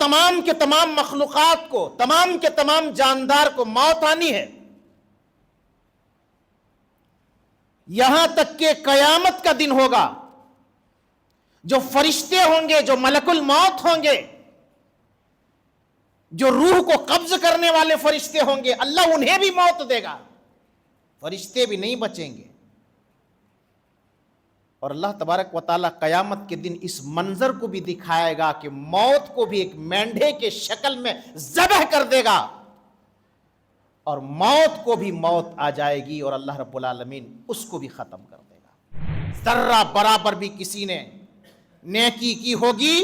تمام کے تمام مخلوقات کو، تمام کے تمام جاندار کو موت آنی ہے، یہاں تک کہ قیامت کا دن ہوگا، جو فرشتے ہوں گے، جو ملک الموت ہوں گے، جو روح کو قبض کرنے والے فرشتے ہوں گے، اللہ انہیں بھی موت دے گا، فرشتے بھی نہیں بچیں گے۔ اور اللہ تبارک و تعالیٰ قیامت کے دن اس منظر کو بھی دکھائے گا کہ موت کو بھی ایک مینڈھے کے شکل میں ذبح کر دے گا، اور موت کو بھی موت آ جائے گی اور اللہ رب العالمین اس کو بھی ختم کر دے گا۔ ذرہ برابر بھی کسی نے نیکی کی ہوگی،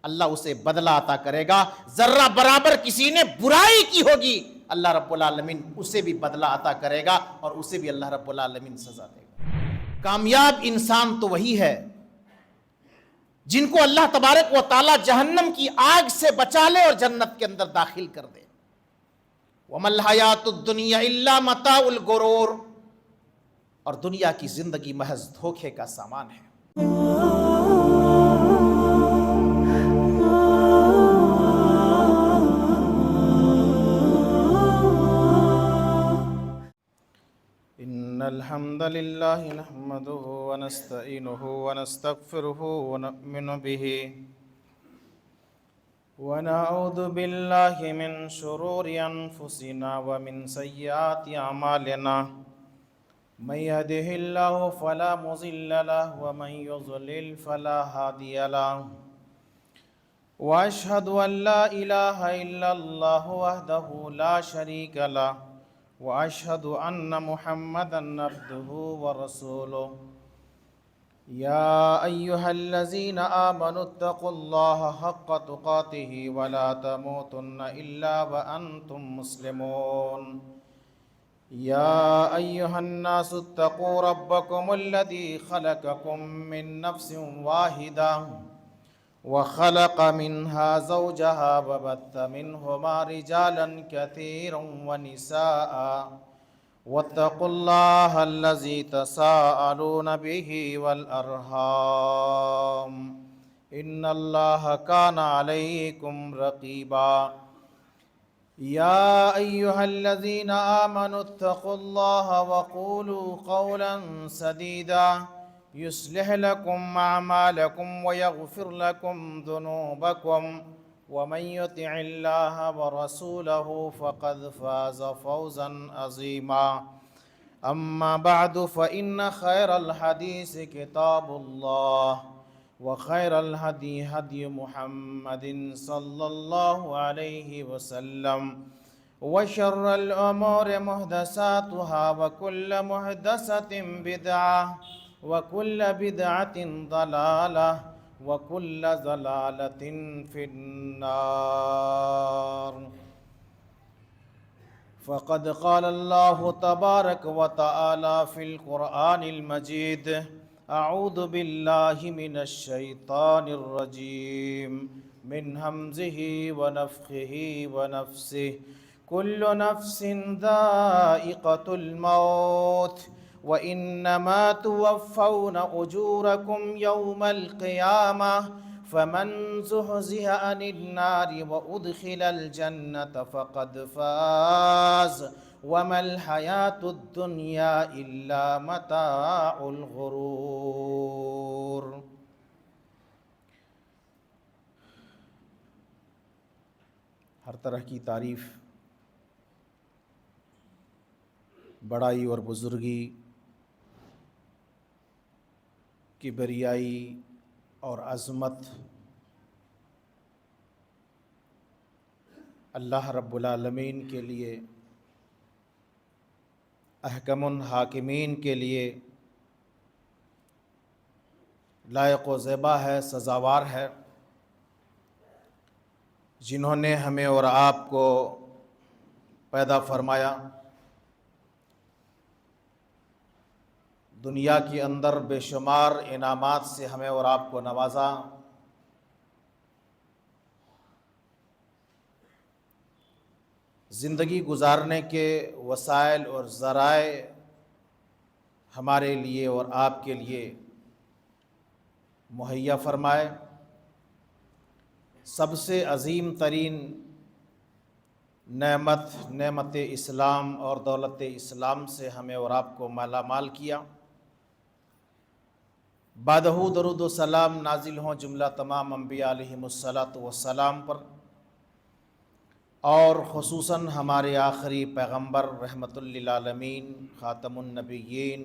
اللہ اسے بدلہ عطا کرے گا، ذرہ برابر کسی نے برائی کی ہوگی، اللہ رب العالمین اسے بھی بدلہ عطا کرے گا اور اسے بھی اللہ رب العالمین سزا دے گا۔ کامیاب انسان تو وہی ہے جن کو اللہ تبارک و تعالی جہنم کی آگ سے بچا لے اور جنت کے اندر داخل کر دے۔ وَمَا الْحَيَاةُ الدُّنْيَا إِلَّا مَتَاعُ الْغُرُورِ، اور دنیا کی زندگی محض دھوکے کا سامان ہے۔ إن الحمد لله نحمده ونستعينه ونستغفره ونؤمن به ونعوذ بالله من شرور أنفسنا ومن سيئات أعمالنا، من يهده الله فلا مضل له ومن يضلل فلا هادي له، وأشهد أن لا إله إلا الله وحده لا شريك له، وأشهد أن محمدًا عبده ورسوله۔ يا أيها الذين آمنوا اتقوا الله حق تقاته ولا تموتن إلا وأنتم مسلمون۔ يا أيها الناس اتقوا ربكم الذي خلقكم من نفس واحدة وخلق منها زوجها وبث منهما رجالا كثيرا ونساء، واتقوا الله الذي تساءلون به والأرحام، إن الله كان عليكم رقيبا۔ يا أيها الذين آمنوا اتقوا الله وقولوا قولا سديدا يصلح لكم أعمالكم ويغفر لكم ذنوبكم، ومن يطع الله ورسوله فقد فاز فوزا عظيما۔ أما بعد فإن خير الحديث كتاب الله، وخير الهدي هدي محمد صلى الله عليه وسلم، وشر الأمور محدثاتها، وكل محدثة بدعة، وكل بدعة ضلالة، وكل ضلالة في النار۔ فقد قال الله تبارك وتعالى في القرآن المجيد: أعوذ بالله من الشيطان الرجيم، من همزه ونفخه ونفسه، كل نفس ذائقة الموت، وإنما توفون أجوركم يوم القيامة، فمن زحزح عن النار وأدخل الجنة فقد فاز، وما الحياة الدنيا إلا متاع الغرور۔ ہر طرح کی تعریف، بڑائی اور بزرگی، کبریائی اور عظمت اللہ رب العالمین کے لیے، احکم الحاکمین کے لیے لائق و زیبا ہے، سزاوار ہے، جنہوں نے ہمیں اور آپ کو پیدا فرمایا، دنیا کے اندر بے شمار انعامات سے ہمیں اور آپ کو نوازا، زندگی گزارنے کے وسائل اور ذرائع ہمارے لیے اور آپ کے لیے مہیا فرمائے، سب سے عظیم ترین نعمت اسلام اور دولت اسلام سے ہمیں اور آپ کو مالا مال کیا۔ بعدہ درود و سلام نازل ہوں جملہ تمام انبیاء علیہم الصلاۃ والسلام پر، اور خصوصاً ہمارے آخری پیغمبر رحمت للعالمین خاتم النبیین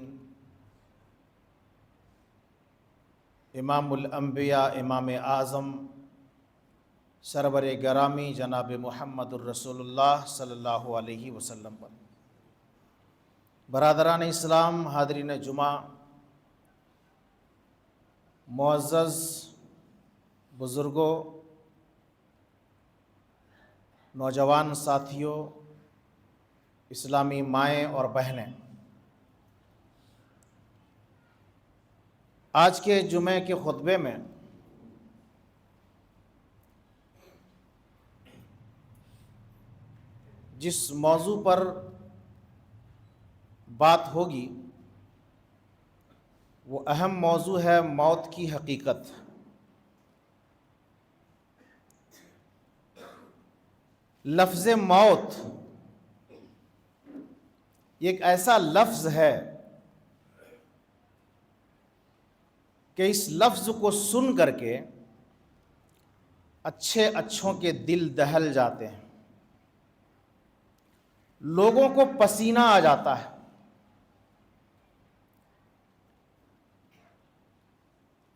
امام الانبیاء امام اعظم سرور گرامی جناب محمد الرسول اللہ صلی اللہ علیہ وسلم پر۔ برادران اسلام، حاضرین جمعہ، معزز بزرگوں، نوجوان ساتھیوں، اسلامی مائیں اور بہنیں، آج کے جمعے کے خطبے میں جس موضوع پر بات ہوگی وہ اہم موضوع ہے موت کی حقیقت۔ لفظ موت یہ ایک ایسا لفظ ہے کہ اس لفظ کو سن کر کے اچھوں کے دل دہل جاتے ہیں، لوگوں کو پسینہ آ جاتا ہے،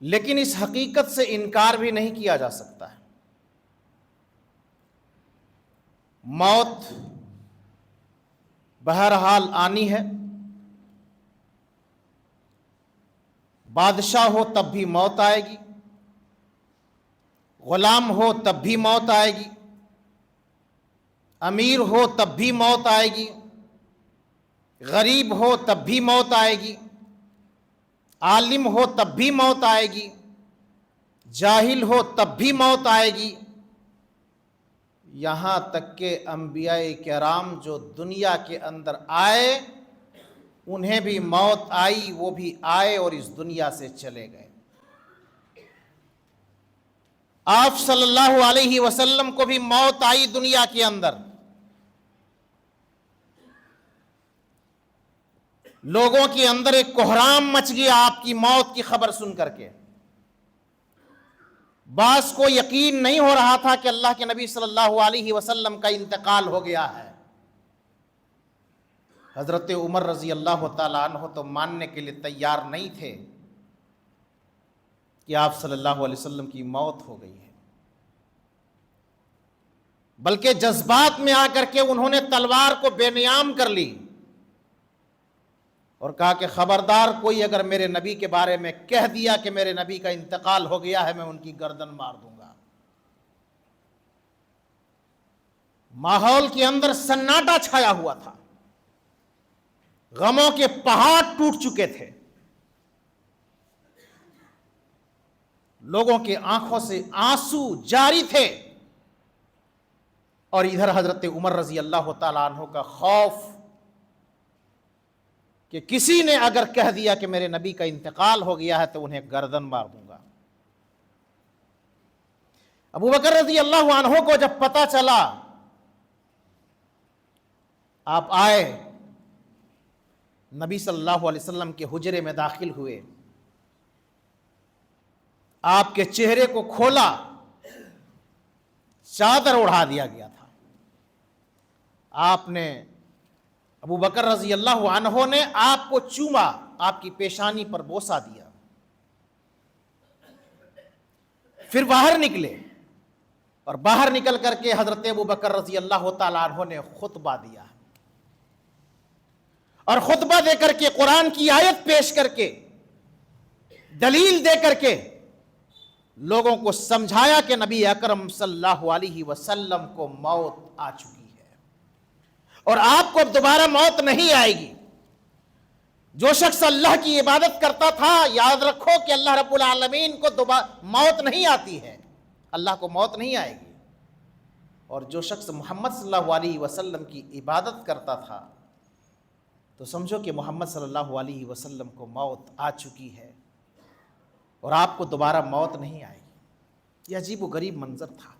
لیکن اس حقیقت سے انکار بھی نہیں کیا جا سکتا ہے۔ موت بہرحال آنی ہے، بادشاہ ہو تب بھی موت آئے گی، غلام ہو تب بھی موت آئے گی، امیر ہو تب بھی موت آئے گی، غریب ہو تب بھی موت آئے گی، عالم ہو تب بھی موت آئے گی، جاہل ہو تب بھی موت آئے گی، یہاں تک کہ انبیاء کرام جو دنیا کے اندر آئے انہیں بھی موت آئی، وہ بھی آئے اور اس دنیا سے چلے گئے۔ آپ صلی اللہ علیہ وسلم کو بھی موت آئی دنیا کے اندر، لوگوں کے اندر ایک کوہرام مچ گیا آپ کی موت کی خبر سن کر کے۔ بعض کو یقین نہیں ہو رہا تھا کہ اللہ کے نبی صلی اللہ علیہ وسلم کا انتقال ہو گیا ہے۔ حضرت عمر رضی اللہ تعالیٰ عنہ تو ماننے کے لیے تیار نہیں تھے کہ آپ صلی اللہ علیہ وسلم کی موت ہو گئی ہے، بلکہ جذبات میں آ کر کے انہوں نے تلوار کو بے نیام کر لی اور کہا کہ خبردار کوئی اگر میرے نبی کے بارے میں کہہ دیا کہ میرے نبی کا انتقال ہو گیا ہے، میں ان کی گردن مار دوں گا۔ ماحول کے اندر سناٹا چھایا ہوا تھا، غموں کے پہاڑ ٹوٹ چکے تھے، لوگوں کے آنکھوں سے آنسو جاری تھے، اور ادھر حضرت عمر رضی اللہ تعالیٰ عنہ کا خوف کہ کسی نے اگر کہہ دیا کہ میرے نبی کا انتقال ہو گیا ہے تو انہیں گردن مار دوں گا۔ ابو بکر رضی اللہ عنہ کو جب پتا چلا، آپ آئے، نبی صلی اللہ علیہ وسلم کے حجرے میں داخل ہوئے، آپ کے چہرے کو کھولا، چادر اڑا دیا گیا تھا۔ آپ نے ابو بکر رضی اللہ عنہ نے آپ کو چوما، آپ کی پیشانی پر بوسہ دیا، پھر باہر نکلے اور باہر نکل کر کے حضرت ابو بکر رضی اللہ تعالیٰ عنہ نے خطبہ دیا، اور خطبہ دے کر کے قرآن کی آیت پیش کر کے دلیل دے کر کے لوگوں کو سمجھایا کہ نبی اکرم صلی اللہ علیہ وسلم کو موت آ چکی ہے اور آپ کو اب دوبارہ موت نہیں آئے گی۔ جو شخص اللہ کی عبادت کرتا تھا، یاد رکھو کہ اللہ رب العالمین کو دوبارہ موت نہیں آتی ہے، اللہ کو موت نہیں آئے گی، اور جو شخص محمد صلی اللہ علیہ وسلم کی عبادت کرتا تھا تو سمجھو کہ محمد صلی اللہ علیہ وسلم کو موت آ چکی ہے اور آپ کو دوبارہ موت نہیں آئے گی۔ یہ عجیب و غریب منظر تھا۔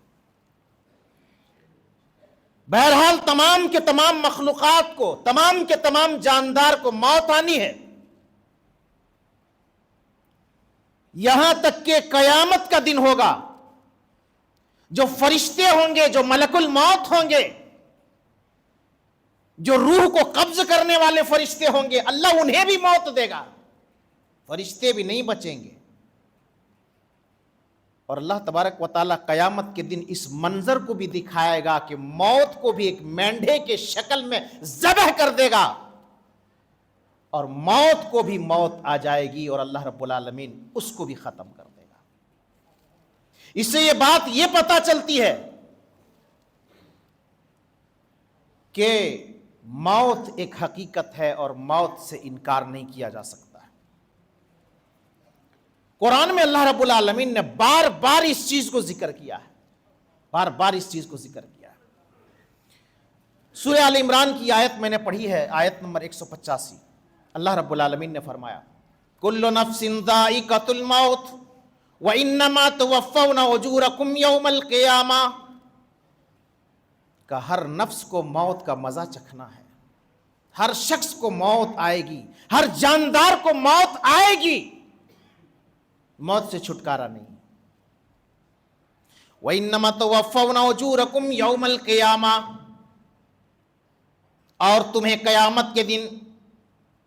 بہرحال تمام کے تمام مخلوقات کو، تمام کے تمام جاندار کو موت آنی ہے، یہاں تک کہ قیامت کا دن ہوگا، جو فرشتے ہوں گے، جو ملک الموت ہوں گے، جو روح کو قبض کرنے والے فرشتے ہوں گے، اللہ انہیں بھی موت دے گا، فرشتے بھی نہیں بچیں گے۔ اور اللہ تبارک و تعالیٰ قیامت کے دن اس منظر کو بھی دکھائے گا کہ موت کو بھی ایک مینڈھے کے شکل میں ذبح کر دے گا، اور موت کو بھی موت آ جائے گی اور اللہ رب العالمین اس کو بھی ختم کر دے گا۔ اس سے یہ بات یہ پتہ چلتی ہے کہ موت ایک حقیقت ہے اور موت سے انکار نہیں کیا جا سکتا ہے۔ قرآن میں اللہ رب العالمین نے بار بار اس چیز کو ذکر کیا ہے، بار بار اس چیز کو ذکر کیا ہے۔ سورہ آل عمران کی آیت میں نے پڑھی ہے، آیت نمبر 185، اللہ رب العالمین نے فرمایا کل نفس ذائقۃ الموت وانما توفون اجورکم یوم القیامہ، کہ ہر نفس کو موت کا مزہ چکھنا ہے، ہر شخص کو موت آئے گی، ہر جاندار کو موت آئے گی، موت سے چھٹکارا نہیں۔ وَإِنَّمَا تُوَفَّوْنَ أُجُورَكُمْ يَوْمَ الْقِيَامَةِ، اور تمہیں قیامت کے دن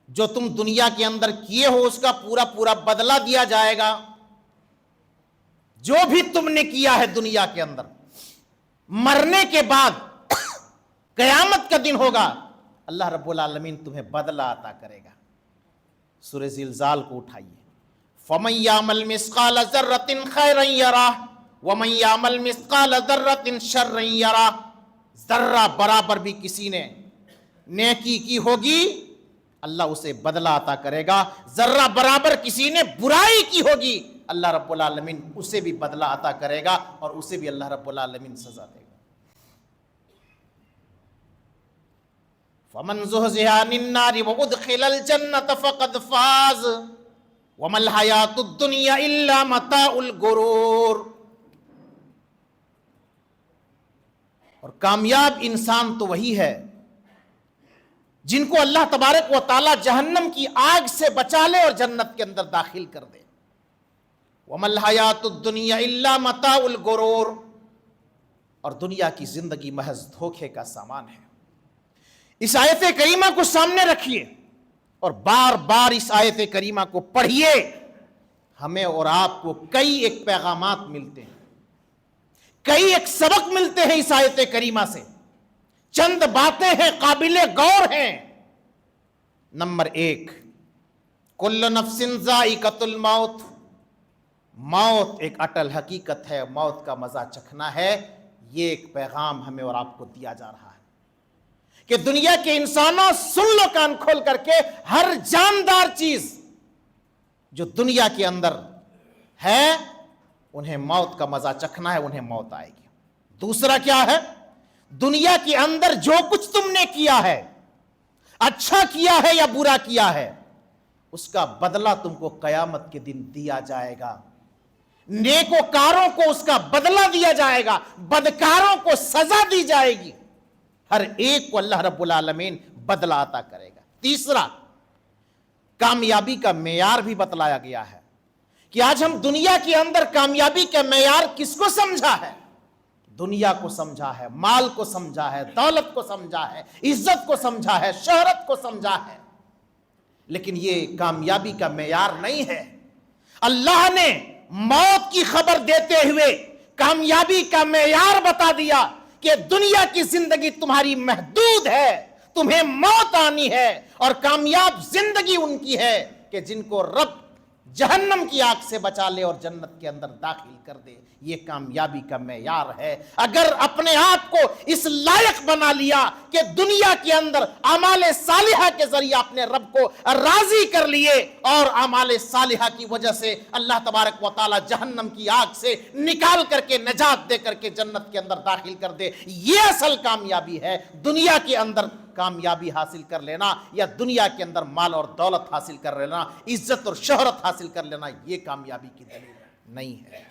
جو تم دنیا کے اندر کیے ہو اس کا پورا پورا بدلہ دیا جائے گا۔ جو بھی تم نے کیا ہے دنیا کے اندر، مرنے کے بعد قیامت کا دن ہوگا، اللہ رب العالمین تمہیں بدلہ عطا کرے گا۔ سورہ زلزال کو اٹھائیے، فَمَن يَعْمَلْ مِثْقَالَ ذَرَّةٍ خَيْرًا يَرَهُ وَمَن يَعْمَلْ مِثْقَالَ ذَرَّةٍ شَرًّا يَرَهُ، ذرہ برابر بھی کسی نے نیکی کی ہوگی اللہ اسے بدلہ عطا کرے گا، ذرہ برابر کسی نے برائی کی ہوگی اللہ رب العالمین اسے بھی بدلہ عطا کرے گا اور اسے بھی اللہ رب العالمین سزا دے گا۔ فَمَنْ زُحْزِحَ عَنِ النَّارِ وَأُدْخِلَ الْجَنَّةَ فَقَدْ فَازَ وَمَا الْحَيَاةُ الدُّنْيَا إِلَّا مَتَاعُ الْغُرُورِ، اور کامیاب انسان تو وہی ہے جن کو اللہ تبارک و تعالی جہنم کی آگ سے بچا لے اور جنت کے اندر داخل کر دے۔ وَمَا الْحَيَاةُ الدُّنْيَا إِلَّا مَتَاعُ الْغُرُورِ، اور دنیا کی زندگی محض دھوکے کا سامان ہے۔ اس آیت کریمہ کو سامنے رکھیے اور بار بار اس آیت کریمہ کو پڑھیے، ہمیں اور آپ کو کئی ایک پیغامات ملتے ہیں، کئی ایک سبق ملتے ہیں اس آیت کریمہ سے، چند باتیں ہیں قابل غور ہیں۔ نمبر 1، کل نفس ذائقۃ الموت، موت ایک اٹل حقیقت ہے، موت کا مزہ چکھنا ہے۔ یہ ایک پیغام ہمیں اور آپ کو دیا جا رہا ہے کہ دنیا کے انسانوں سن لو کان کھول کر کے، ہر جاندار چیز جو دنیا کے اندر ہے انہیں موت کا مزہ چکھنا ہے، انہیں موت آئے گی۔ دوسرا کیا ہے؟ دنیا کے اندر جو کچھ تم نے کیا ہے، اچھا کیا ہے یا برا کیا ہے، اس کا بدلہ تم کو قیامت کے دن دیا جائے گا۔ نیکوکاروں کو اس کا بدلہ دیا جائے گا، بدکاروں کو سزا دی جائے گی، ہر ایک کو اللہ رب العالمین بدلہ عطا کرے گا۔ تیسرا، کامیابی کا معیار بھی بتلایا گیا ہے کہ آج ہم دنیا کے اندر کامیابی کا معیار کس کو سمجھا ہے؟ دنیا کو سمجھا ہے، مال کو سمجھا ہے، دولت کو سمجھا ہے، عزت کو سمجھا ہے، شہرت کو سمجھا ہے، لیکن یہ کامیابی کا معیار نہیں ہے۔ اللہ نے موت کی خبر دیتے ہوئے کامیابی کا معیار بتا دیا کہ دنیا کی زندگی تمہاری محدود ہے، تمہیں موت آنی ہے، اور کامیاب زندگی ان کی ہے کہ جن کو رب جہنم کی آگ سے بچا لے اور جنت کے اندر داخل کر دے۔ یہ کامیابی کا معیار ہے۔ اگر اپنے آپ کو اس لائق بنا لیا کہ دنیا کے اندر اعمال صالحہ کے ذریعے اپنے رب کو راضی کر لیے اور اعمال صالحہ کی وجہ سے اللہ تبارک و تعالی جہنم کی آگ سے نکال کر کے نجات دے کر کے جنت کے اندر داخل کر دے، یہ اصل کامیابی ہے۔ دنیا کے اندر کامیابی حاصل کر لینا یا دنیا کے اندر مال اور دولت حاصل کر لینا، عزت اور شہرت حاصل کر لینا، یہ کامیابی کی دلیل نہیں ہے۔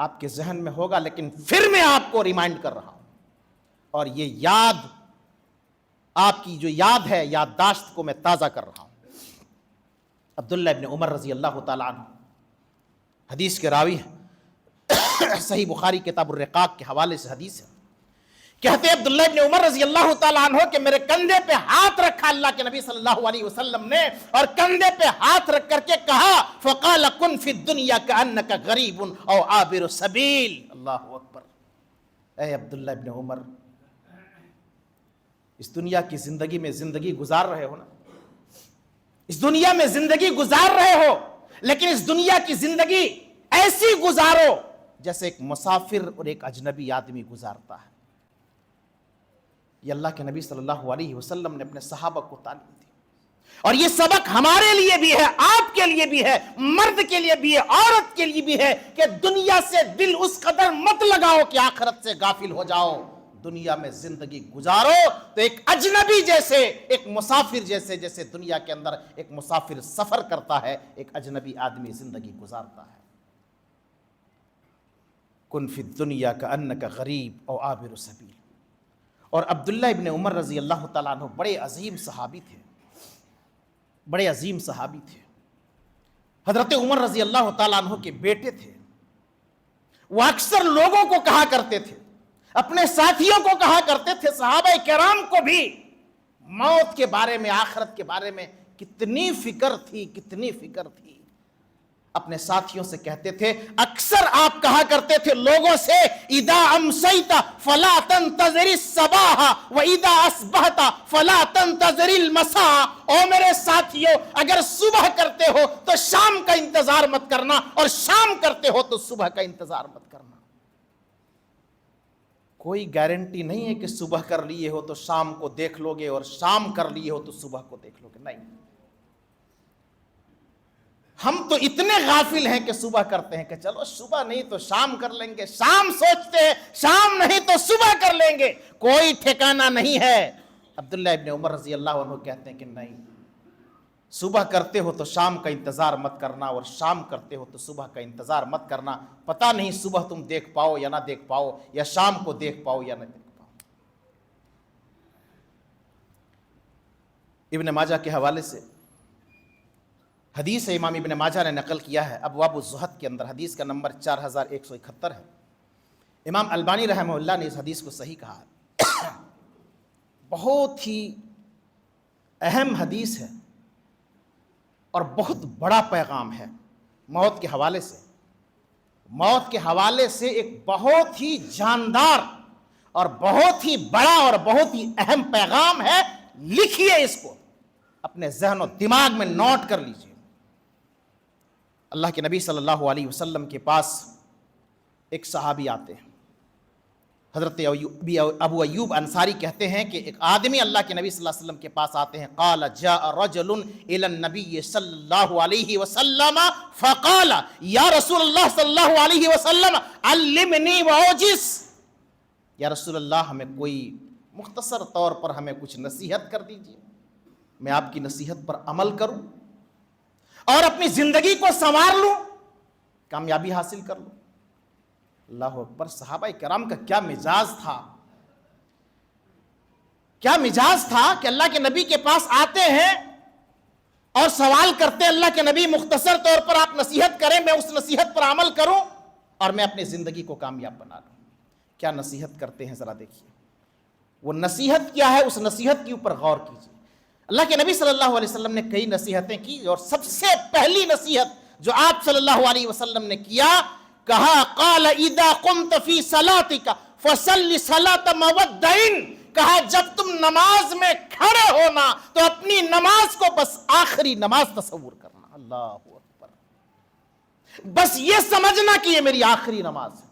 آپ کے ذہن میں ہوگا، لیکن پھر میں آپ کو ریمائنڈ کر رہا ہوں، اور یہ یاد، آپ کی جو یاد ہے، یادداشت کو میں تازہ کر رہا ہوں۔ عبداللہ ابن عمر رضی اللہ تعالیٰ عنہ حدیث کے راوی ہیں، صحیح بخاری کتاب الرقاق کے حوالے سے حدیث ہے، کہتے ہیں عبداللہ ابن عمر رضی اللہ تعالیٰ عنہ کہ میرے کندھے پہ ہاتھ رکھا اللہ کے نبی صلی اللہ علیہ وسلم نے، اور کندھے پہ ہاتھ رکھ کر کے کہا فقال کن فی الدنیا کأنک غریب او عابر سبیل۔ اللہ اکبر۔ اے عبداللہ ابن عمر، اس دنیا کی زندگی میں زندگی گزار رہے ہو نا، اس دنیا میں زندگی گزار رہے ہو، لیکن اس دنیا کی زندگی ایسی گزارو جیسے ایک مسافر اور ایک اجنبی آدمی گزارتا ہے۔ یہ اللہ کے نبی صلی اللہ علیہ وسلم نے اپنے صحابہ کو تعلیم دی، اور یہ سبق ہمارے لیے بھی ہے، آپ کے لیے بھی ہے، مرد کے لیے بھی ہے، عورت کے لیے بھی ہے، کہ دنیا سے دل اس قدر مت لگاؤ کہ آخرت سے غافل ہو جاؤ۔ دنیا میں زندگی گزارو تو ایک اجنبی جیسے، ایک مسافر جیسے، جیسے دنیا کے اندر ایک مسافر سفر کرتا ہے، ایک اجنبی آدمی زندگی گزارتا ہے۔ کن فی الدنیا کأنک غریب او عابر سبیل۔ اور عبداللہ ابن عمر رضی اللہ تعالیٰ عنہ بڑے عظیم صحابی تھے، بڑے عظیم صحابی تھے۔ حضرت عمر رضی اللہ تعالیٰ عنہ کے بیٹے تھے۔ وہ اکثر لوگوں کو کہا کرتے تھے، اپنے ساتھیوں کو کہا کرتے تھے، صحابہ کرام کو بھی موت کے بارے میں، آخرت کے بارے میں کتنی فکر تھی، کتنی فکر تھی۔ اپنے ساتھیوں سے کہتے تھے، اکثر آپ کہا کرتے تھے لوگوں سے، اذا امسیت فلا تنتظر الصباح واذا اصبحت فلا تنتظر المساء۔ او میرے ساتھیوں، اگر صبح کرتے ہو تو شام کا انتظار مت کرنا، اور شام کرتے ہو تو صبح کا انتظار مت کرنا۔ کوئی گارنٹی نہیں ہے کہ صبح کر لیے ہو تو شام کو دیکھ لو گے، اور شام کر لیے ہو تو صبح کو دیکھ لو گے، نہیں۔ ہم تو اتنے غافل ہیں کہ صبح کرتے ہیں کہ چلو صبح نہیں تو شام کر لیں گے، شام سوچتے ہیں شام نہیں تو صبح کر لیں گے، کوئی ٹھکانہ نہیں ہے۔ عبداللہ ابن عمر رضی اللہ عنہ کہتے ہیں کہ نہیں، صبح کرتے ہو تو شام کا انتظار مت کرنا، اور شام کرتے ہو تو صبح کا انتظار مت کرنا۔ پتہ نہیں صبح تم دیکھ پاؤ یا نہ دیکھ پاؤ، یا شام کو دیکھ پاؤ یا نہ دیکھ پاؤ۔ ابن ماجہ کے حوالے سے حدیث امام ابن ماجہ نے نقل کیا ہے، ابواب الزہد کے اندر، حدیث کا نمبر 4171 ہے۔ امام البانی رحمہ اللہ نے اس حدیث کو صحیح کہا ہے۔ بہت ہی اہم حدیث ہے اور بہت بڑا پیغام ہے موت کے حوالے سے۔ موت کے حوالے سے ایک بہت ہی جاندار اور بہت ہی بڑا اور بہت ہی اہم پیغام ہے۔ لکھیے اس کو، اپنے ذہن و دماغ میں نوٹ کر لیجیے۔ اللہ کے نبی صلی اللہ علیہ وسلم کے پاس ایک صحابی آتے ہیں، حضرت ابو ایوب انصاری کہتے ہیں کہ ایک آدمی اللہ کے نبی صلی اللہ علیہ وسلم کے پاس آتے ہیں۔ قال جاء رجل الى النبی صلی اللہ علیہ وسلم فقال یا رسول اللہ صلی اللہ علیہ وسلم علمنی واوجز۔ یا رسول اللہ، ہمیں کوئی مختصر طور پر ہمیں کچھ نصیحت کر دیجیے، میں آپ کی نصیحت پر عمل کروں اور اپنی زندگی کو سنوار لوں، کامیابی حاصل کر لوں۔ اللہ اکبر۔ صحابہ کرام کا کیا مزاج تھا، کیا مزاج تھا کہ اللہ کے نبی کے پاس آتے ہیں اور سوال کرتے ہیں، اللہ کے نبی مختصر طور پر آپ نصیحت کریں، میں اس نصیحت پر عمل کروں اور میں اپنی زندگی کو کامیاب بنا لوں۔ کیا نصیحت کرتے ہیں ذرا دیکھیے، وہ نصیحت کیا ہے، اس نصیحت کے اوپر غور کیجیے۔ اللہ کے نبی صلی اللہ علیہ وسلم نے کئی نصیحتیں کی، اور سب سے پہلی نصیحت جو آپ صلی اللہ علیہ وسلم نے کیا، کہا قال اذا قمت فی صلاتک فصلی صلاۃ مودع۔ کہا جب تم نماز میں کھڑے ہونا تو اپنی نماز کو بس آخری نماز تصور کرنا۔ اللہ اکبر۔ بس یہ سمجھنا کہ یہ میری آخری نماز ہے۔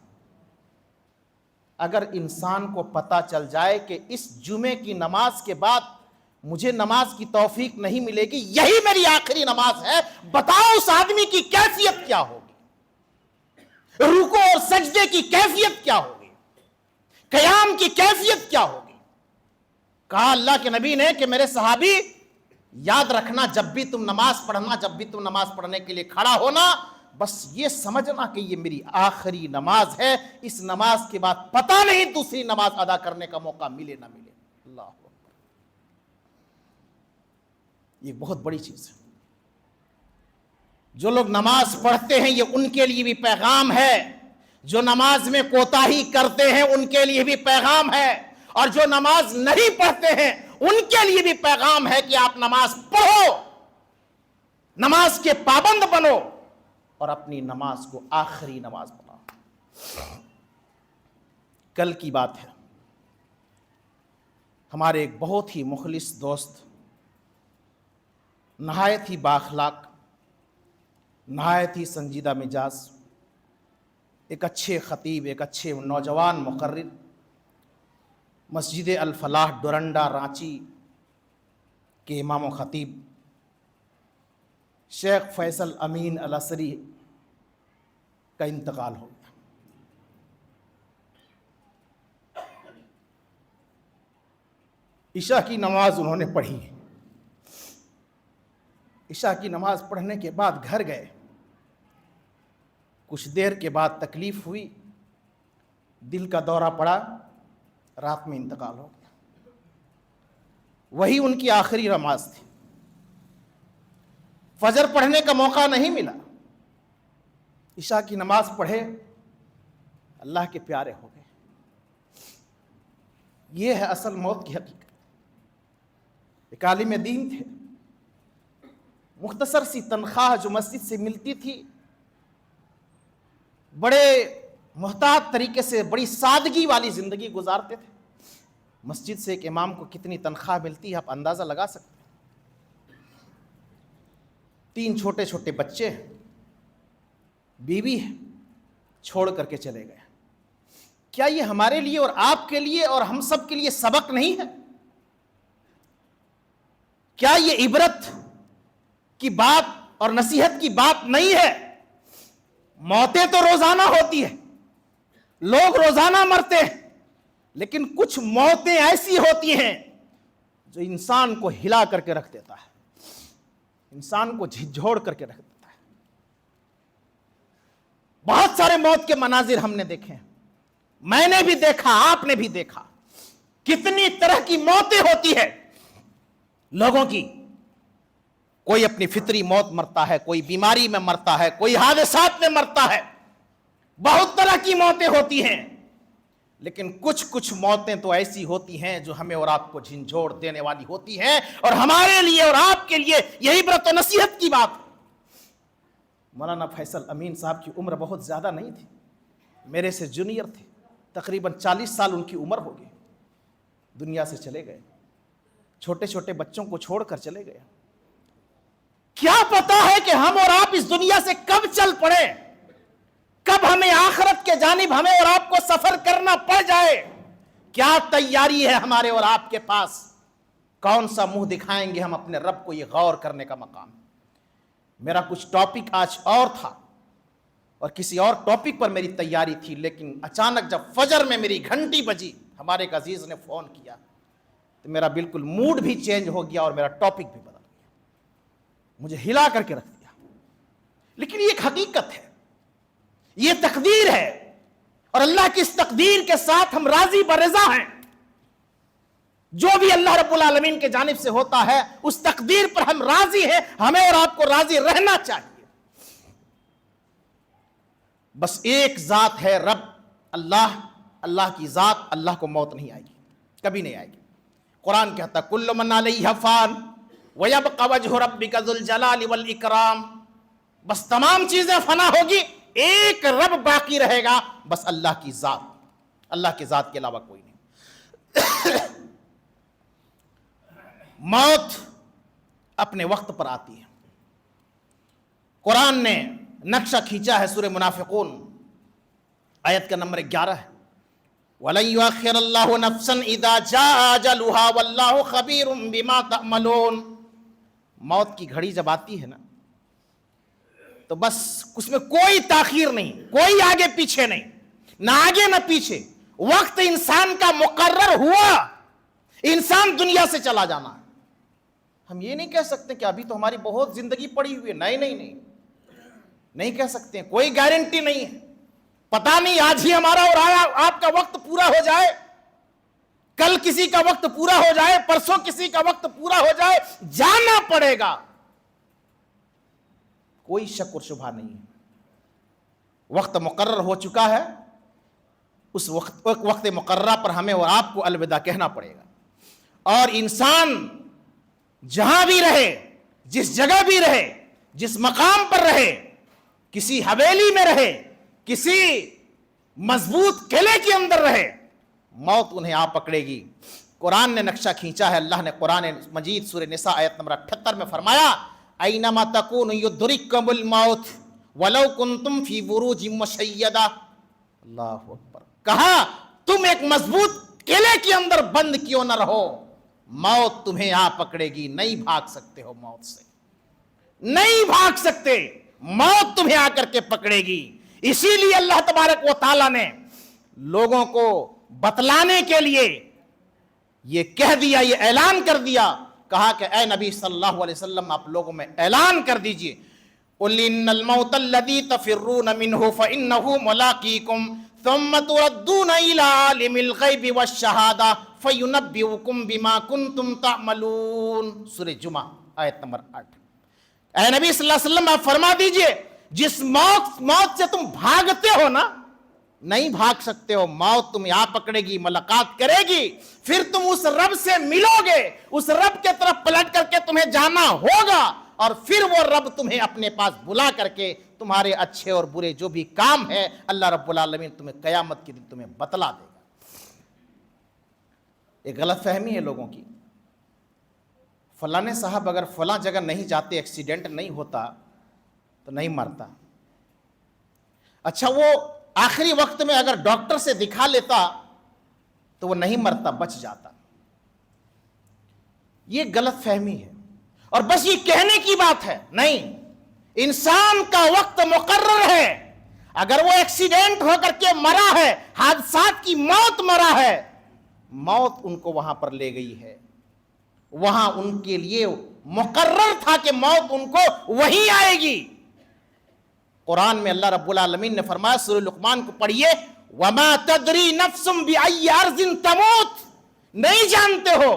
اگر انسان کو پتہ چل جائے کہ اس جمعے کی نماز کے بعد مجھے نماز کی توفیق نہیں ملے گی، یہی میری آخری نماز ہے، بتاؤ اس آدمی کی کیفیت کیا ہوگی، رکوع اور سجدے کی کیفیت کیا ہوگی، قیام کی کیفیت کیا ہوگی۔ کہا اللہ کے نبی نے کہ میرے صحابی، یاد رکھنا جب بھی تم نماز پڑھنا، جب بھی تم نماز پڑھنے کے لیے کھڑا ہونا بس یہ سمجھنا کہ یہ میری آخری نماز ہے، اس نماز کے بعد پتہ نہیں دوسری نماز ادا کرنے کا موقع ملے نہ ملے۔ اللہ اکبر، یہ بہت بڑی چیز ہے۔ جو لوگ نماز پڑھتے ہیں یہ ان کے لیے بھی پیغام ہے، جو نماز میں کوتاہی کرتے ہیں ان کے لیے بھی پیغام ہے، اور جو نماز نہیں پڑھتے ہیں ان کے لیے بھی پیغام ہے کہ آپ نماز پڑھو، نماز کے پابند بنو، اور اپنی نماز کو آخری نماز بناؤ۔ کل کی بات ہے، ہمارے ایک بہت ہی مخلص دوست، نہایت ہی بااخلاق، نہایت ہی سنجیدہ مزاج، ایک اچھے خطیب، ایک اچھے نوجوان مقرر، مسجد الفلاح ڈورنڈا رانچی کے امام و خطیب شیخ فیصل امین الاسری کا انتقال ہو گیا۔ عشاء کی نماز انہوں نے پڑھی، عشاء کی نماز پڑھنے کے بعد گھر گئے، کچھ دیر کے بعد تکلیف ہوئی، دل کا دورہ پڑا، رات میں انتقال ہو گیا۔ وہی ان کی آخری نماز تھی، فجر پڑھنے کا موقع نہیں ملا، عشاء کی نماز پڑھے، اللہ کے پیارے ہو گئے۔ یہ ہے اصل موت کی حقیقت۔ ایک عالم دین تھے، مختصر سی تنخواہ جو مسجد سے ملتی تھی، بڑے محتاط طریقے سے، بڑی سادگی والی زندگی گزارتے تھے۔ مسجد سے ایک امام کو کتنی تنخواہ ملتی ہے آپ اندازہ لگا سکتے ہیں۔ 3 چھوٹے چھوٹے بچے ہیں، بیوی ہے، چھوڑ کر کے چلے گئے۔ کیا یہ ہمارے لیے اور آپ کے لیے اور ہم سب کے لیے سبق نہیں ہے؟ کیا یہ عبرت کی بات اور نصیحت کی بات نہیں ہے؟ موتیں تو روزانہ ہوتی ہیں، لوگ روزانہ مرتے ہیں، لیکن کچھ موتیں ایسی ہوتی ہیں جو انسان کو ہلا کر کے رکھ دیتا ہے، انسان کو جھنجھوڑ کر کے رکھ دیتا ہے۔ بہت سارے موت کے مناظر ہم نے دیکھے ہیں، میں نے بھی دیکھا، آپ نے بھی دیکھا، کتنی طرح کی موتیں ہوتی ہے لوگوں کی۔ کوئی اپنی فطری موت مرتا ہے، کوئی بیماری میں مرتا ہے، کوئی حادثات میں مرتا ہے، بہت طرح کی موتیں ہوتی ہیں، لیکن کچھ موتیں تو ایسی ہوتی ہیں جو ہمیں اور آپ کو جھنجھوڑ دینے والی ہوتی ہیں، اور ہمارے لیے اور آپ کے لیے یہ عبرت و نصیحت کی بات ہے۔ مولانا فیصل امین صاحب کی عمر بہت زیادہ نہیں تھی، میرے سے جونیئر تھے، تقریباً 40 سال ان کی عمر ہو گئی، دنیا سے چلے گئے، چھوٹے چھوٹے بچوں کو چھوڑ کر چلے گئے۔ کیا پتا ہے کہ ہم اور آپ اس دنیا سے کب چل پڑے، کب ہمیں آخرت کے جانب ہمیں اور آپ کو سفر کرنا پڑ جائے؟ کیا تیاری ہے ہمارے اور آپ کے پاس؟ کون سا منہ دکھائیں گے ہم اپنے رب کو؟ یہ غور کرنے کا مقام۔ میرا کچھ ٹاپک آج اور تھا اور کسی اور ٹاپک پر میری تیاری تھی، لیکن اچانک جب فجر میں میری گھنٹی بجی، ہمارے ایک عزیز نے فون کیا، تو میرا بالکل موڈ بھی چینج ہو گیا اور میرا ٹاپک بھی بدل گیا، مجھے ہلا کر کے رکھ دیا۔ لیکن یہ ایک حقیقت ہے، یہ تقدیر ہے، اور اللہ کی اس تقدیر کے ساتھ ہم راضی برضا ہیں۔ جو بھی اللہ رب العالمین کے جانب سے ہوتا ہے اس تقدیر پر ہم راضی ہیں، ہمیں اور آپ کو راضی رہنا چاہیے۔ بس ایک ذات ہے رب، اللہ، اللہ کی ذات، اللہ کو موت نہیں آئے گی، کبھی نہیں آئے گی۔ قرآن کہتا ہے کل من علیہا فان وَيَبْقَ وَجْهُ رَبِّكَ ذُو الْجَلَالِ وَالْإِكْرَامِ، بس تمام چیزیں فنا ہوگی، ایک رب باقی رہے گا، بس اللہ کی ذات، اللہ کی ذات کے علاوہ کوئی نہیں۔ موت اپنے وقت پر آتی ہے۔ قرآن نے نقشہ کھینچا ہے، سورہ منافقون آیت کا نمبر 11 ہے، وَلَن يُؤَخِّرَ اللَّهُ نَفْسًا إِذَا جَاءَ أَجَلُهَا وَاللَّهُ خَبِيرٌ بِمَا تَعْمَلُونَ۔ موت کی گھڑی جب آتی ہے نا تو بس اس میں کوئی تاخیر نہیں، کوئی آگے پیچھے نہیں، نہ آگے نہ پیچھے، وقت انسان کا مقرر ہوا، انسان دنیا سے چلا جانا ہے۔ ہم یہ نہیں کہہ سکتے کہ ابھی تو ہماری بہت زندگی پڑی ہوئی ہے، نہیں نہیں نہیں نہیں کہہ سکتے ہیں, کوئی گارنٹی نہیں ہے. پتا نہیں آج ہی ہمارا اور آپ کا وقت پورا ہو جائے, کل کسی کا وقت پورا ہو جائے, پرسوں کسی کا وقت پورا ہو جائے, جانا پڑے گا, کوئی شک اور شبہ نہیں ہے. وقت مقرر ہو چکا ہے, اس وقت مقررہ پر ہمیں اور آپ کو الوداع کہنا پڑے گا. اور انسان جہاں بھی رہے, جس جگہ بھی رہے, جس مقام پر رہے, کسی حویلی میں رہے, کسی مضبوط قلعے کے اندر رہے, موت انہیں آ پکڑے گی. قرآن نے نقشہ کھینچا ہے, اللہ نے قرآن مجید سورہ نساء آیت نمبر 78 میں فرمایا اینما تکونوا یدرککم الموت ولو کنتم فی بروج مشیدہ. اللہ اکبر. کہا تم ایک مضبوط قلعے کے اندر بند کیوں نہ رہو, موت تمہیں آ پکڑے گی, نہیں بھاگ سکتے ہو موت سے, نہیں بھاگ سکتے, موت تمہیں آ کر کے پکڑے گی. اسی لیے اللہ تبارک و تعالیٰ نے لوگوں کو بتلانے کے لیے یہ کہہ دیا, یہ اعلان کر دیا, کہا کہ اے نبی صلی اللہ علیہ وسلم آپ لوگوں میں اعلان کر دیجئے قُلْ إِنَّ الْمَوْتَ الَّذِي تَفِرُّونَ مِنْهُ فَإِنَّهُ مُلَاقِيكُمْ ثُمَّ تُرَدُّونَ إِلَىٰ عَالِمِ الْغَيْبِ وَالشَّهَادَةِ فَيُنَبِّئُكُم بِمَا كُنتُمْ تَعْمَلُونَ. سورہ جمعہ آیت نمبر 8. اے نبی صلی اللہ علیہ وسلم آپ فرما دیجئے جس موت سے تم بھاگتے ہو نا, نہیں بھاگ سکتے ہو, موت تمہیں آ پکڑے گی, ملاقات کرے گی, پھر تم اس رب سے ملو گے, اس رب کے طرف پلٹ کر کے تمہیں جانا ہوگا, اور پھر وہ رب تمہیں اپنے پاس بلا کر کے تمہارے اچھے اور برے جو بھی کام ہے اللہ رب العالمین تمہیں قیامت کے دن تمہیں بتلا دے گا. ایک غلط فہمی ہے لوگوں کی, فلاں صاحب اگر فلاں جگہ نہیں جاتے, ایکسیڈنٹ نہیں ہوتا تو نہیں مرتا. اچھا وہ آخری وقت میں اگر ڈاکٹر سے دکھا لیتا تو وہ نہیں مرتا, بچ جاتا. یہ غلط فہمی ہے, اور بس یہ کہنے کی بات ہے. نہیں, انسان کا وقت مقرر ہے. اگر وہ ایکسیڈنٹ ہو کر کے مرا ہے, حادثات کی موت مرا ہے, موت ان کو وہاں پر لے گئی ہے, وہاں ان کے لیے مقرر تھا کہ موت ان کو وہی آئے گی. قرآن میں اللہ رب العالمین نے فرمایا, سورہ لقمان کو پڑھیے, وَمَا تَدْرِي نَفْسٌ بِأَيِّ أَرْضٍ تَمُوتُ. نہیں جانتے ہو,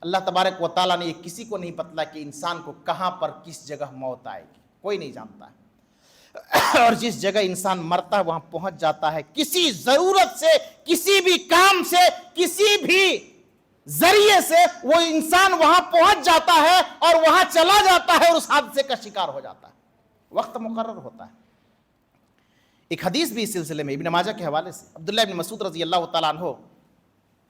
اللہ تبارک و تعالیٰ نے یہ کسی کو نہیں بتلا کہ انسان کو کہاں پر کس جگہ موت آئے گی, کوئی نہیں جانتا ہے. اور جس جگہ انسان مرتا ہے وہاں پہنچ جاتا ہے, کسی ضرورت سے, کسی بھی کام سے, کسی بھی ذریعے سے وہ انسان وہاں پہنچ جاتا ہے اور وہاں چلا جاتا ہے اور اس حادثے کا شکار ہو جاتا ہے. وقت مقرر ہوتا ہے. ایک حدیث بھی اس سلسلے میں ابن ماجہ کے حوالے سے, عبداللہ ابن مسعود رضی اللہ تعالیٰ عنہ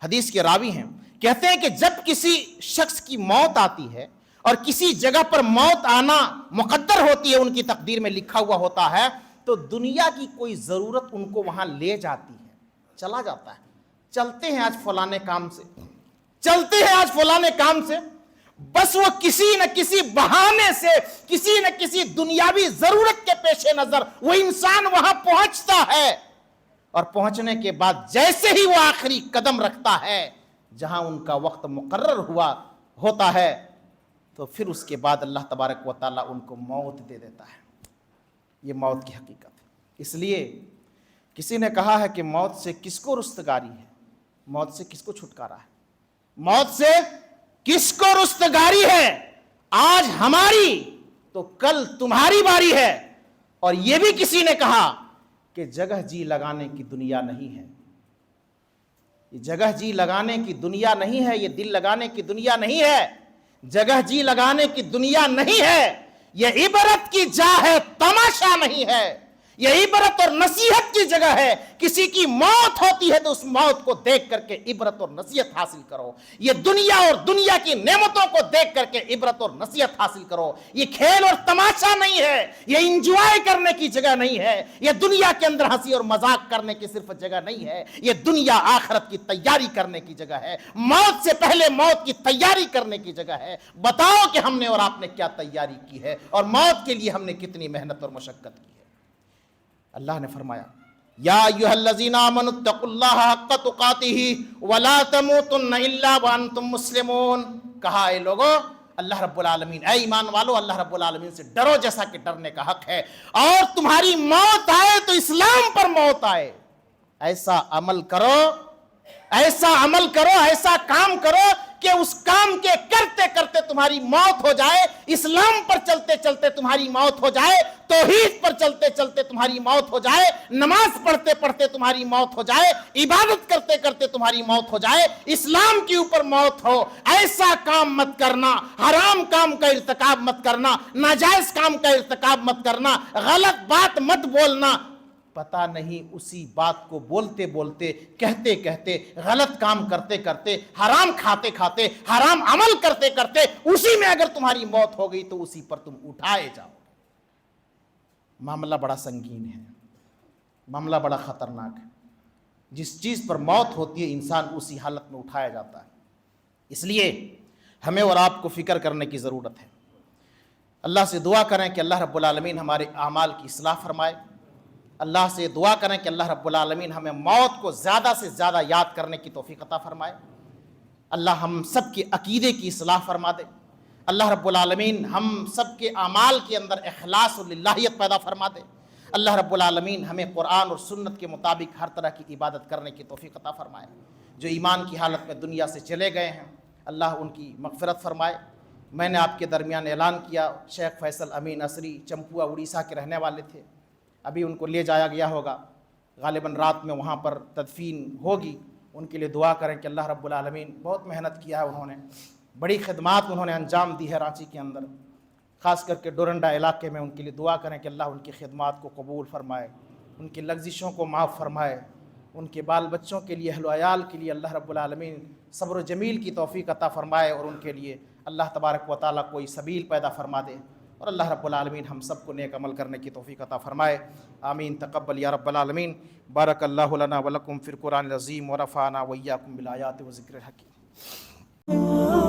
حدیث کے راوی ہیں, کہتے ہیں کہ جب کسی شخص کی موت آتی ہے اور کسی جگہ پر موت آنا مقدر ہوتی ہے, ان کی تقدیر میں لکھا ہوا ہوتا ہے, تو دنیا کی کوئی ضرورت ان کو وہاں لے جاتی ہے, چلا جاتا ہے. چلتے ہیں آج فلانے کام سے, چلتے ہیں آج فلانے کام سے, بس وہ کسی نہ کسی بہانے سے, کسی نہ کسی دنیاوی ضرورت کے پیش نظر وہ انسان وہاں پہنچتا ہے, اور پہنچنے کے بعد جیسے ہی وہ آخری قدم رکھتا ہے جہاں ان کا وقت مقرر ہوا ہوتا ہے, تو پھر اس کے بعد اللہ تبارک و تعالیٰ ان کو موت دے دیتا ہے. یہ موت کی حقیقت ہے. اس لیے کسی نے کہا ہے کہ موت سے کس کو رستگاری ہے, موت سے کس کو چھٹکارا ہے, موت سے کس کو رستگاری ہے. آج ہماری تو کل تمہاری باری ہے. اور یہ بھی کسی نے کہا کہ جگہ جی لگانے کی دنیا نہیں ہے, یہ جگہ جی لگانے کی دنیا نہیں ہے, یہ دل لگانے کی دنیا نہیں ہے, جگہ جی لگانے کی دنیا نہیں ہے, یہ عبرت کی جا ہے, تماشا نہیں ہے, یہ عبرت اور نصیحت کی جگہ ہے. کسی کی موت ہوتی ہے تو اس موت کو دیکھ کر کے عبرت اور نصیحت حاصل کرو. یہ دنیا اور دنیا کی نعمتوں کو دیکھ کر کے عبرت اور نصیحت حاصل کرو. یہ کھیل اور تماشا نہیں ہے, یہ انجوائے کرنے کی جگہ نہیں ہے, یہ دنیا کے اندر ہنسی اور مذاق کرنے کی صرف جگہ نہیں ہے, یہ دنیا آخرت کی تیاری کرنے کی جگہ ہے. موت سے پہلے موت کی تیاری کرنے کی جگہ ہے. بتاؤ کہ ہم نے اور آپ نے کیا تیاری کی ہے, اور موت کے لیے ہم نے کتنی محنت اور مشقت کی ہے. اللہ نے فرمایا, یا ایھا الذین آمنوا اتقوا اللہ حق تقاتہ ولا تموتن الا وانتم مسلمون. کہا اے لوگو, اللہ رب العالمین، اے ایمان والو، اللہ رب العالمین سے ڈرو جیسا کہ ڈرنے کا حق ہے، اور تمہاری موت آئے تو اسلام پر موت آئے۔ ایسا عمل کرو، ایسا عمل کرو، ایسا کام کرو کہ اس کام کے کرتے کرتے تمہاری موت ہو جائے، اسلام پر چلتے چلتے تمہاری موت ہو جائے، توحید پر چلتے چلتے تمہاری موت ہو جائے، نماز پڑھتے پڑھتے تمہاری موت ہو جائے، عبادت کرتے کرتے تمہاری موت ہو جائے، اسلام کے اوپر موت ہو۔ ایسا کام مت کرنا، حرام کام کا ارتکاب مت کرنا، ناجائز کام کا ارتکاب مت کرنا، غلط بات مت بولنا۔ پتہ نہیں اسی بات کو بولتے بولتے، کہتے کہتے، غلط کام کرتے کرتے، حرام کھاتے کھاتے، حرام عمل کرتے کرتے، اسی میں اگر تمہاری موت ہو گئی تو اسی پر تم اٹھائے جاؤ۔ معاملہ بڑا سنگین ہے، معاملہ بڑا خطرناک ہے۔ جس چیز پر موت ہوتی ہے انسان اسی حالت میں اٹھایا جاتا ہے۔ اس لیے ہمیں اور آپ کو فکر کرنے کی ضرورت ہے۔ اللہ سے دعا کریں کہ اللہ رب العالمین ہمارے اعمال کی اصلاح فرمائے۔ اللہ سے دعا کریں کہ اللہ رب العالمین ہمیں موت کو زیادہ سے زیادہ یاد کرنے کی توفیق عطا فرمائے۔ اللہ ہم سب کے عقیدے کی اصلاح فرما دے۔ اللہ رب العالمین ہم سب کے اعمال کے اندر اخلاص و للہیت پیدا فرما دے۔ اللہ رب العالمین ہمیں قرآن اور سنت کے مطابق ہر طرح کی عبادت کرنے کی توفیق عطا فرمائے۔ جو ایمان کی حالت میں دنیا سے چلے گئے ہیں اللہ ان کی مغفرت فرمائے۔ میں نے آپ کے درمیان اعلان کیا، شیخ فیصل امین اسری چمپوا اڑیسہ کے رہنے والے تھے، ابھی ان کو لے جایا گیا ہوگا، غالباً رات میں وہاں پر تدفین ہوگی۔ ان کے لیے دعا کریں کہ اللہ رب العالمین، بہت محنت کیا ہے انہوں نے، بڑی خدمات انہوں نے انجام دی ہے رانچی کے اندر، خاص کر کے ڈورنڈا علاقے میں۔ ان کے لیے دعا کریں کہ اللہ ان کی خدمات کو قبول فرمائے، ان کی لغزشوں کو معاف فرمائے، ان کے بال بچوں کے لیے، اہل و عیال کے لیے اللہ رب العالمین صبر و جمیل کی توفیق عطا فرمائے، اور ان کے لیے اللہ تبارک و تعالیٰ کوئی سبیل پیدا فرما دے، اور اللہ رب العالمین ہم سب کو نیک عمل کرنے کی توفیق عطا فرمائے۔ آمین تقبل یا رب العالمین۔ بارک اللہ لنا ولکم فی القرآن العظیم ورفعنا وإیاکم بالآیات و ذکر الحکیم۔